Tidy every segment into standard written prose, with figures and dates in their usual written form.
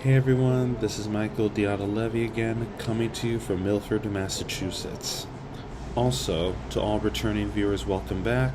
Hey everyone, this is Michael Levy again, coming to you from Milford, Massachusetts. Also, to all returning viewers, welcome back,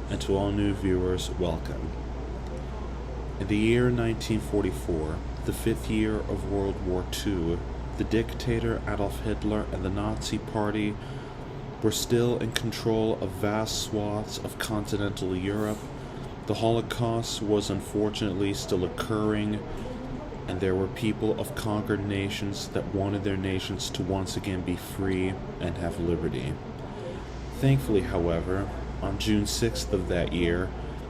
and to all new viewers, welcome. In the year 1944, the fifth year of World War II, the dictator Adolf Hitler and the Nazi Party were still in control of vast swaths of continental Europe. The Holocaust was unfortunately still occurring, and there were people of conquered nations that wanted their nations to once again be free and have liberty. Thankfully, however, on June 6th of that year,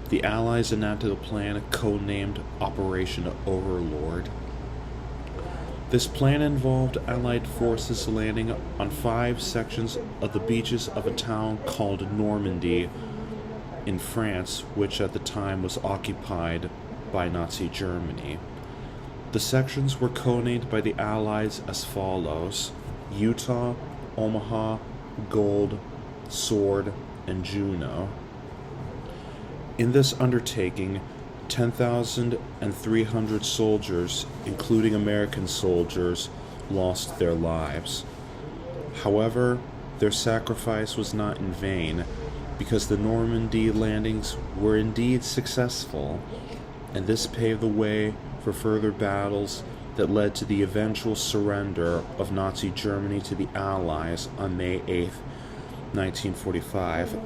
the Allies enacted a plan codenamed Operation Overlord. This plan involved Allied forces landing on 5 sections of the beaches of a town called Normandy in France, which at the time was occupied by Nazi Germany. The sections were codenamed by the Allies as follows: Utah, Omaha, Gold, Sword, and Juno. In this undertaking, 10,300 soldiers, including American soldiers, lost their lives. However, their sacrifice was not in vain, because the Normandy landings were indeed successful, and this paved the way for further battles that led to the eventual surrender of Nazi Germany to the Allies on May 8, 1945.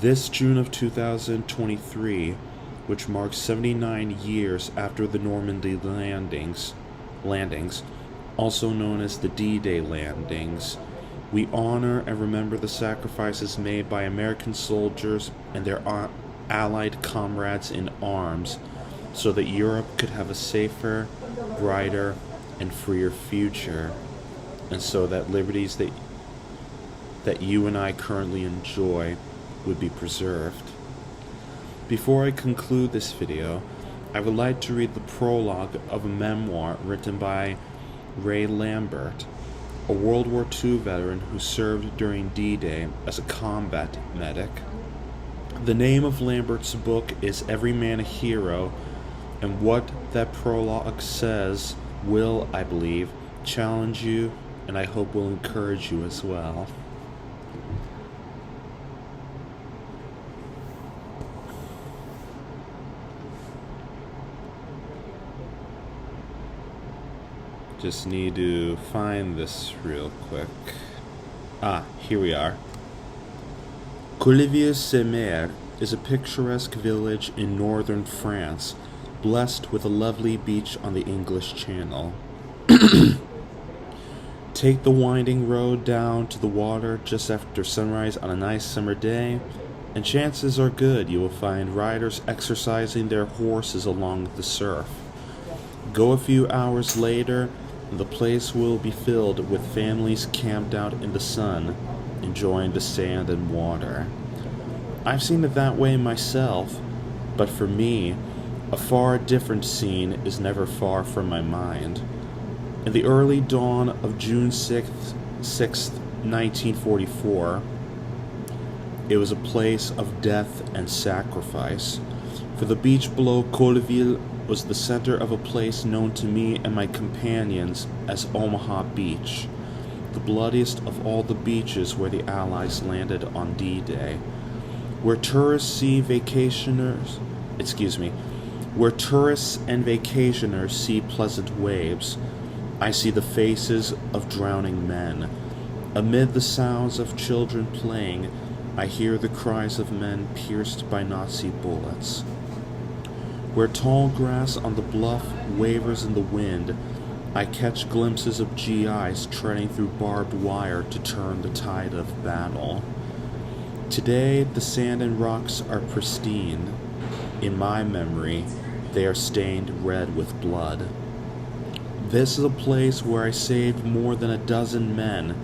This June of 2023, which marks 79 years after the Normandy landings, also known as the D-Day landings, we honor and remember the sacrifices made by American soldiers and their Allied comrades in arms, so that Europe could have a safer, brighter, and freer future, and so that liberties that you and I currently enjoy would be preserved. Before I conclude this video, I would like to read the prologue of a memoir written by Lambert, a World War II veteran who served during D-Day as a combat medic. The name of Lambert's book is Every Man a Hero, and what that prologue says will, I believe, challenge you, and I hope will encourage you as well. Just need to find this real quick. Here we are. Colleville-sur-Mer is a picturesque village in northern France, blessed with a lovely beach on the English Channel. Take the winding road down to the water just after sunrise on a nice summer day, and chances are good you will find riders exercising their horses along the surf. Go a few hours later, and the place will be filled with families camped out in the sun, enjoying the sand and water. I've seen it that way myself, but for me, a far different scene is never far from my mind. In the early dawn of June 6th, 1944, it was a place of death and sacrifice, for the beach below Colleville was the center of a place known to me and my companions as Omaha Beach, the bloodiest of all the beaches where the Allies landed on D-Day, where tourists and vacationers see pleasant waves. I see the faces of drowning men. Amid the sounds of children playing, I hear the cries of men pierced by Nazi bullets. Where tall grass on the bluff wavers in the wind, I catch glimpses of GIs treading through barbed wire to turn the tide of battle. Today, the sand and rocks are pristine. In my memory, they are stained red with blood. This is a place where I saved more than a dozen men.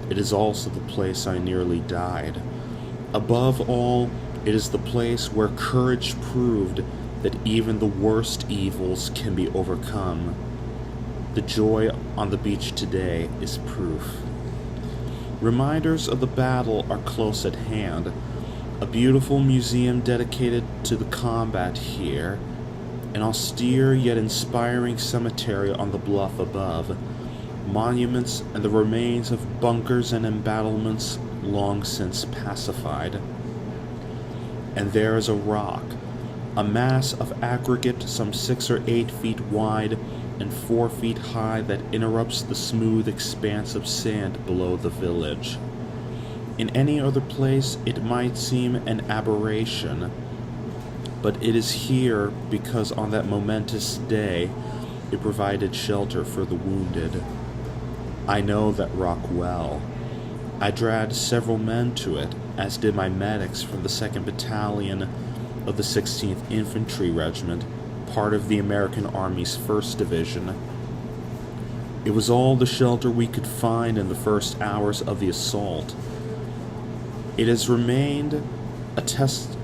It is also the place I nearly died. Above all, it is the place where courage proved that even the worst evils can be overcome. The joy on the beach today is proof. Reminders of the battle are close at hand. A beautiful museum dedicated to the combat here an austere yet inspiring cemetery on the bluff above, monuments and the remains of bunkers and embattlements long since pacified. And there is a rock, a mass of aggregate some 6 or 8 feet wide and 4 feet high that interrupts the smooth expanse of sand below the village. In any other place it might seem an aberration, but it is here because on that momentous day it provided shelter for the wounded. I know that rock well. I dragged several men to it, as did my medics from the 2nd Battalion of the 16th Infantry Regiment, part of the American Army's 1st Division. It was all the shelter we could find in the first hours of the assault. It has remained a testament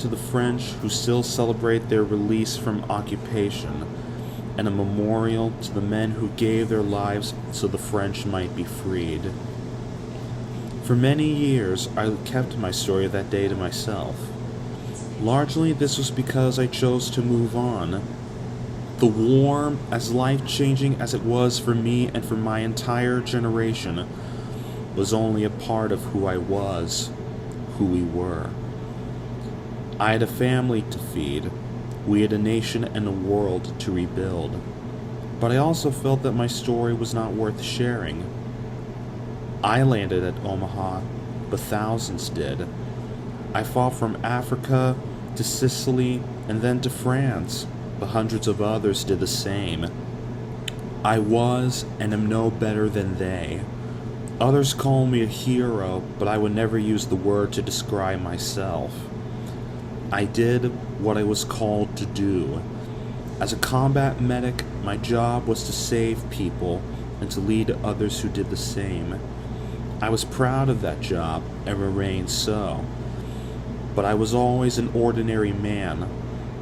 to the French who still celebrate their release from occupation, and a memorial to the men who gave their lives so the French might be freed. For many years, I kept my story of that day to myself. Largely, this was because I chose to move on. The war, as life-changing as it was for me and for my entire generation, was only a part of who I was, who we were. I had a family to feed. We had a nation and a world to rebuild. But I also felt that my story was not worth sharing. I landed at Omaha, but thousands did. I fought from Africa to Sicily and then to France, but hundreds of others did the same. I was and am no better than they. Others call me a hero, but I would never use the word to describe myself. I did what I was called to do. As a combat medic, my job was to save people and to lead others who did the same. I was proud of that job and remained so. But I was always an ordinary man,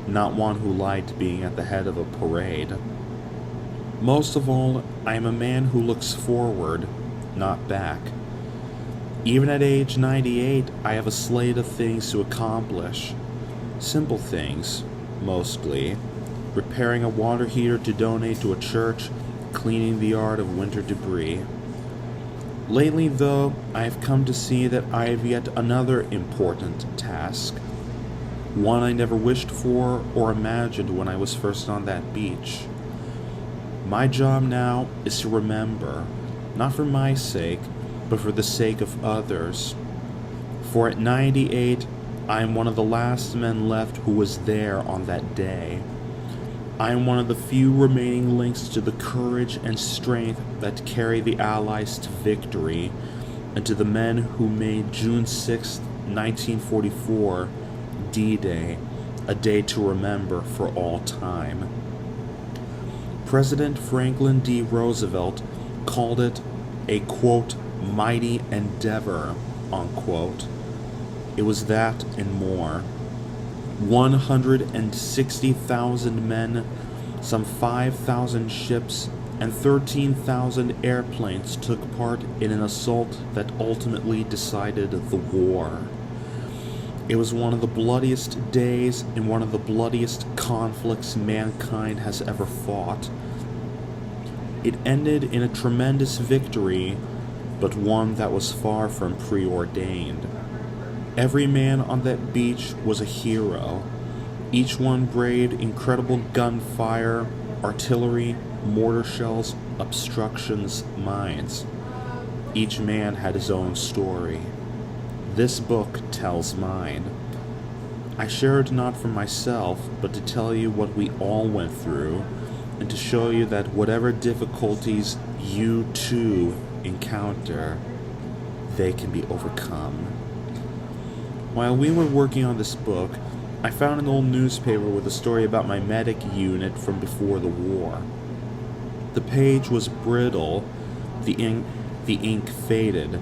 not one who liked being at the head of a parade. Most of all, I am a man who looks forward, not back. Even at age 98, I have a slate of things to accomplish. Simple things, mostly. Repairing a water heater to donate to a church, cleaning the yard of winter debris. Lately, though, I have come to see that I have yet another important task. One I never wished for or imagined when I was first on that beach. My job now is to remember, not for my sake, but for the sake of others. For at 98, I am one of the last men left who was there on that day. I am one of the few remaining links to the courage and strength that carry the Allies to victory, and to the men who made June 6, 1944, D-Day, a day to remember for all time. President Franklin D. Roosevelt called it a, quote, mighty endeavor, unquote. It was that and more. 160,000 men, some 5,000 ships, and 13,000 airplanes took part in an assault that ultimately decided the war. It was one of the bloodiest days in one of the bloodiest conflicts mankind has ever fought. It ended in a tremendous victory, but one that was far from preordained. Every man on that beach was a hero. Each one braved incredible gunfire, artillery, mortar shells, obstructions, mines. Each man had his own story. This book tells mine. I share it not for myself, but to tell you what we all went through, and to show you that whatever difficulties you too encounter, they can be overcome. While we were working on this book, I found an old newspaper with a story about my medic unit from before the war. The page was brittle, the ink faded,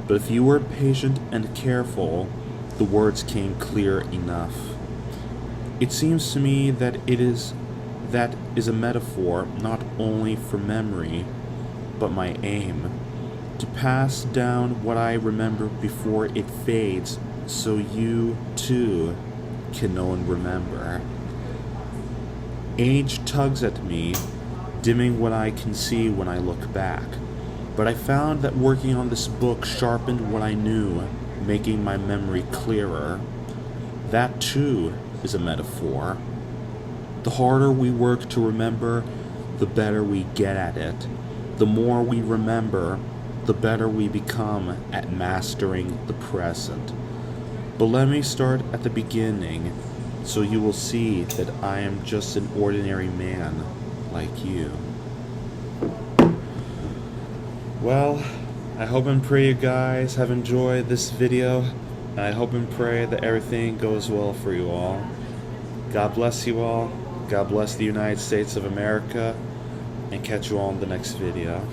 but if you were patient and careful, the words came clear enough. It seems to me that is a metaphor not only for memory, but my aim, to pass down what I remember before it fades, so you, too, can no one remember. Age tugs at me, dimming what I can see when I look back. But I found that working on this book sharpened what I knew, making my memory clearer. That too is a metaphor. The harder we work to remember, the better we get at it. The more we remember, the better we become at mastering the present. But let me start at the beginning, so you will see that I am just an ordinary man like you. Well, I hope and pray you guys have enjoyed this video, and I hope and pray that everything goes well for you all. God bless you all, God bless the United States of America, and catch you all in the next video.